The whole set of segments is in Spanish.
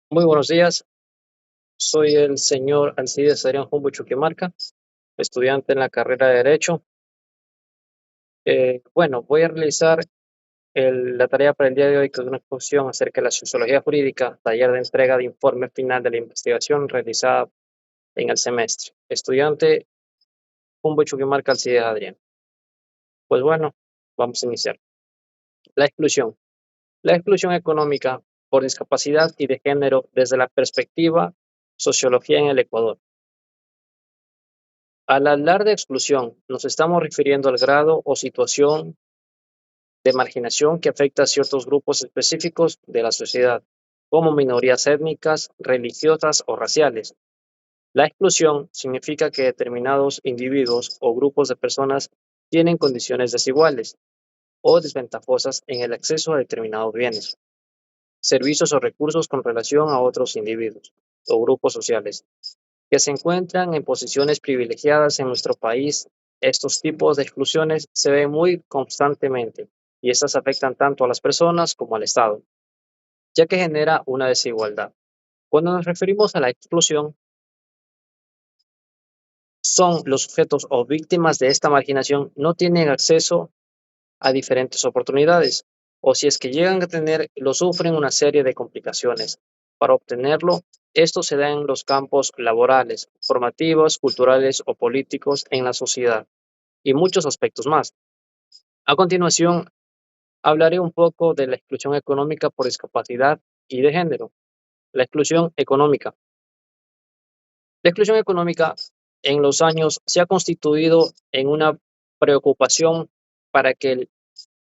Muy buenos días, soy el señor Alcides Adrián Jumbo Chuquimarca, estudiante en la carrera de Derecho. Bueno, voy a realizar la tarea para el día de hoy, que es una exposición acerca de la sociología jurídica, taller de entrega de informe final de la investigación realizada en el semestre. Estudiante Jumbo Chuquimarca Alcides Adrián. Pues bueno, vamos a iniciar. La exclusión. La exclusión económica por discapacidad y de género desde la perspectiva sociología en el Ecuador. Al hablar de exclusión, nos estamos refiriendo al grado o situación de marginación que afecta a ciertos grupos específicos de la sociedad, como minorías étnicas, religiosas o raciales. La exclusión significa que determinados individuos o grupos de personas tienen condiciones desiguales o desventajosas en el acceso a determinados bienes, servicios o recursos con relación a otros individuos o grupos sociales que se encuentran en posiciones privilegiadas en nuestro país. Estos tipos de exclusiones se ven muy constantemente y estas afectan tanto a las personas como al Estado, ya que genera una desigualdad. Cuando nos referimos a la exclusión, son los sujetos o víctimas de esta marginación no tienen acceso a diferentes oportunidades, o si es que llegan a tener, lo sufren una serie de complicaciones. Para obtenerlo, esto se da en los campos laborales, formativos, culturales o políticos en la sociedad y muchos aspectos más. A continuación, hablaré un poco de la exclusión económica por discapacidad y de género. La exclusión económica. La exclusión económica en los años se ha constituido en una preocupación para que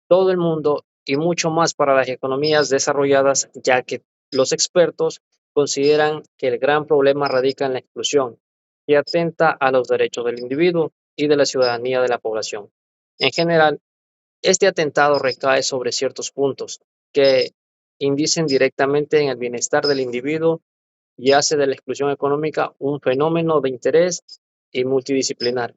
todo el mundo y mucho más para las economías desarrolladas, ya que los expertos consideran que el gran problema radica en la exclusión, que atenta a los derechos del individuo y de la ciudadanía de la población. En general, este atentado recae sobre ciertos puntos que indicen directamente en el bienestar del individuo y hace de la exclusión económica un fenómeno de interés y multidisciplinar.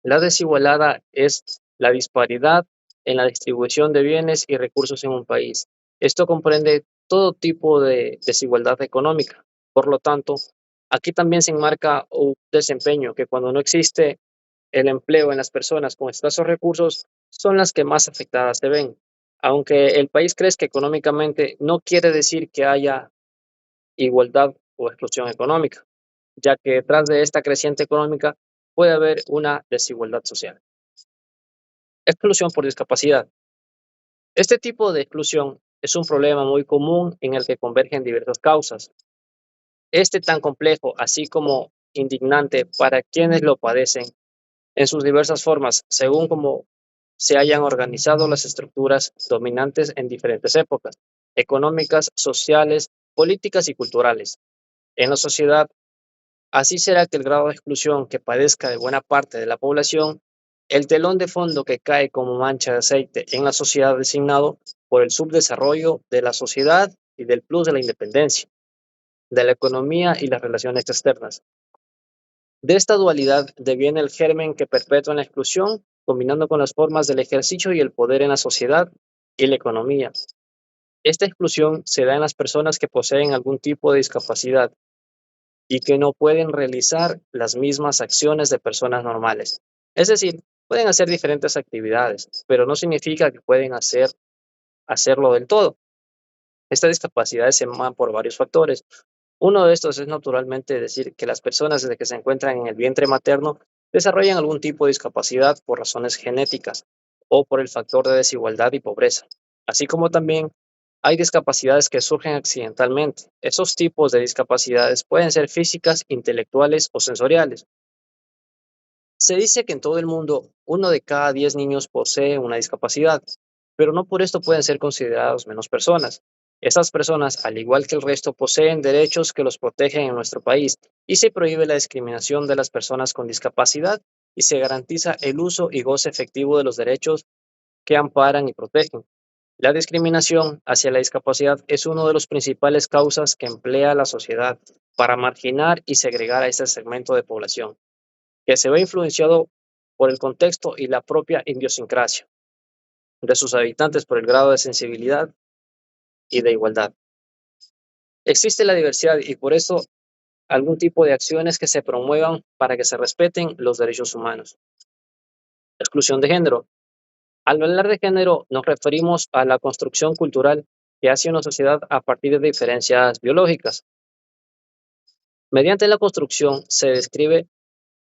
La desigualdad es la disparidad en la distribución de bienes y recursos en un país. Esto comprende todo tipo de desigualdad económica. Por lo tanto, aquí también se enmarca un desempeño que cuando no existe el empleo en las personas con escasos recursos son las que más afectadas se ven. Aunque el país crezca económicamente, no quiere decir que haya igualdad o exclusión económica, ya que detrás de esta creciente económica puede haber una desigualdad social. Exclusión por discapacidad. Este tipo de exclusión es un problema muy común en el que convergen diversas causas. Este tan complejo, así como indignante para quienes lo padecen en sus diversas formas, según cómo se hayan organizado las estructuras dominantes en diferentes épocas, económicas, sociales, políticas y culturales. En la sociedad, así será que el grado de exclusión que padezca de buena parte de la población, el telón de fondo que cae como mancha de aceite en la sociedad designado por el subdesarrollo de la sociedad y del plus de la independencia, de la economía y las relaciones externas. De esta dualidad deviene el germen que perpetúa la exclusión, combinando con las formas del ejercicio y el poder en la sociedad y la economía. Esta exclusión se da en las personas que poseen algún tipo de discapacidad y que no pueden realizar las mismas acciones de personas normales. Es decir, pueden hacer diferentes actividades, pero no significa que pueden hacerlo del todo. Estas discapacidades se forman por varios factores. Uno de estos es naturalmente decir que las personas desde que se encuentran en el vientre materno desarrollan algún tipo de discapacidad por razones genéticas o por el factor de desigualdad y pobreza, así como también hay discapacidades que surgen accidentalmente. Esos tipos de discapacidades pueden ser físicas, intelectuales o sensoriales. Se dice que en todo el mundo 1 de cada 10 niños posee una discapacidad, pero no por esto pueden ser considerados menos personas. Estas personas, al igual que el resto, poseen derechos que los protegen en nuestro país y se prohíbe la discriminación de las personas con discapacidad y se garantiza el uso y goce efectivo de los derechos que amparan y protegen. La discriminación hacia la discapacidad es una de las principales causas que emplea la sociedad para marginar y segregar a este segmento de población, que se ve influenciado por el contexto y la propia idiosincrasia de sus habitantes por el grado de sensibilidad y de igualdad. Existe la diversidad y por eso algún tipo de acciones que se promuevan para que se respeten los derechos humanos. Exclusión de género. Al hablar de género nos referimos a la construcción cultural que hace una sociedad a partir de diferencias biológicas. Mediante la construcción se describe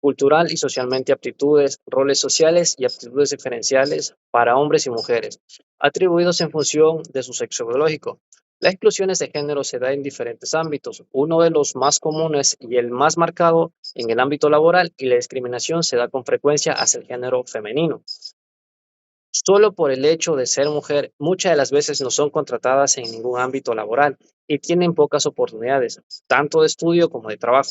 cultural y socialmente aptitudes, roles sociales y aptitudes diferenciales para hombres y mujeres, atribuidos en función de su sexo biológico. Las exclusiones de género se dan en diferentes ámbitos. Uno de los más comunes y el más marcado en el ámbito laboral y la discriminación se da con frecuencia hacia el género femenino. Solo por el hecho de ser mujer, muchas de las veces no son contratadas en ningún ámbito laboral y tienen pocas oportunidades, tanto de estudio como de trabajo.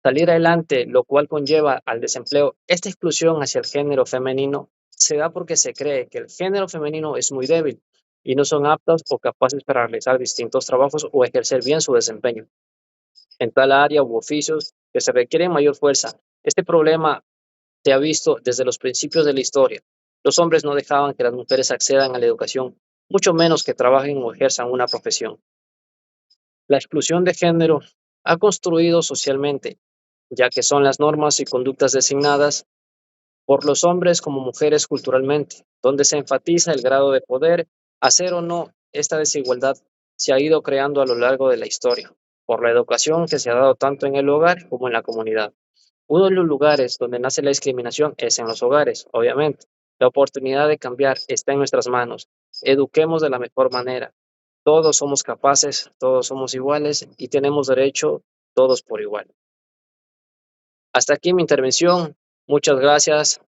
Salir adelante, lo cual conlleva al desempleo. Esta exclusión hacia el género femenino se da porque se cree que el género femenino es muy débil y no son aptas o capaces para realizar distintos trabajos o ejercer bien su desempeño en tal área u oficios que se requieren mayor fuerza. Este problema se ha visto desde los principios de la historia. Los hombres no dejaban que las mujeres accedan a la educación, mucho menos que trabajen o ejerzan una profesión. La exclusión de género ha construido socialmente, ya que son las normas y conductas designadas por los hombres como mujeres culturalmente, donde se enfatiza el grado de poder, hacer o no esta desigualdad se ha ido creando a lo largo de la historia, por la educación que se ha dado tanto en el hogar como en la comunidad. Uno de los lugares donde nace la discriminación es en los hogares, obviamente. La oportunidad de cambiar está en nuestras manos. Eduquemos de la mejor manera. Todos somos capaces, todos somos iguales y tenemos derecho todos por igual. Hasta aquí mi intervención. Muchas gracias.